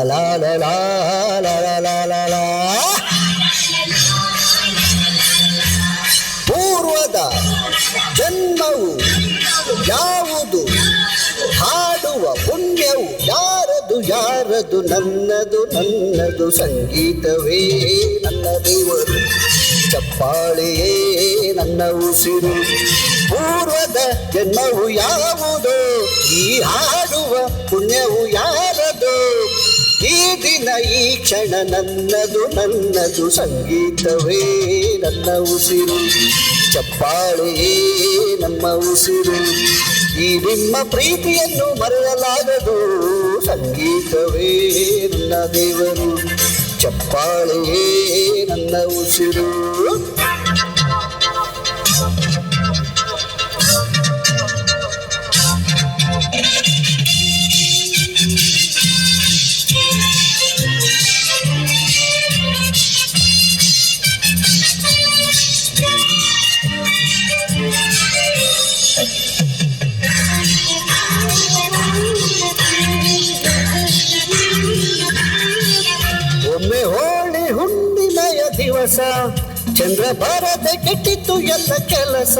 ಲಾ ಲಾ ಲಾ ಲಾ ಲಾ ಲಾ ಲಾ ಲಾ. ಪೂರ್ವದ ಜನ್ಮವು ಯಾವುದು, ಹಾಡುವ ಪುಣ್ಯವು ಯಾರದು ಯಾರದು, ನನ್ನದು ನನ್ನದು, ಸಂಗೀತವೇ ನನ್ನ ದೇವರು, ಚಪ್ಪಾಳೆಯೇ ನನ್ನ ಉಸಿರು. ಪೂರ್ವದ ಜನ್ಮವು ಯಾವುದೋ, ಈ ಹಾಡುವ ಪುಣ್ಯವು ಯಾರದು, ಈ ದಿನ ಈ ಕ್ಷಣ ನನ್ನದು ನನ್ನದು, ಸಂಗೀತವೇ ನನ್ನ ಉಸಿರು, ಚಪ್ಪಾಳೆಯೇ ನಮ್ಮ ಉಸಿರು. ಈ ನಿಮ್ಮ ಪ್ರೀತಿಯನ್ನು ಮರೆಯಲಾಗದು, ಸಂಗೀತವೇ ನನ್ನ ದೇವರು, ಚಪ್ಪಾಳೆಯೇ ನನ್ನ ಉಸಿರು. ಒಮ್ಮೆ ಹೋಳಿ ಹುಣ್ಣಿಮೆಯ ದಿವಸ, ಚಂದ್ರ ಬಾರದೆ ಕೆಟ್ಟಿತ್ತು ಎಲ್ಲ ಕೆಲಸ.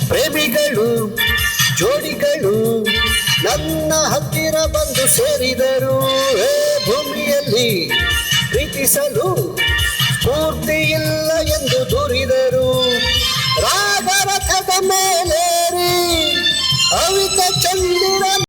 ಪ್ರೇಮಿಗಳು ಜೋಡಿಗಳು ನನ್ನ ಹತ್ತಿರ ಬಂದು ಸೇರಿದರು. ಭೂಮಿಯಲ್ಲಿ ಪ್ರೀತಿಸಲು ಸ್ಫೂರ್ತಿ ಇಲ್ಲ ಎಂದು ದೂರಿದರು. ರಾಗರಥದ ಮೇಲೇರಿ ಅವಿ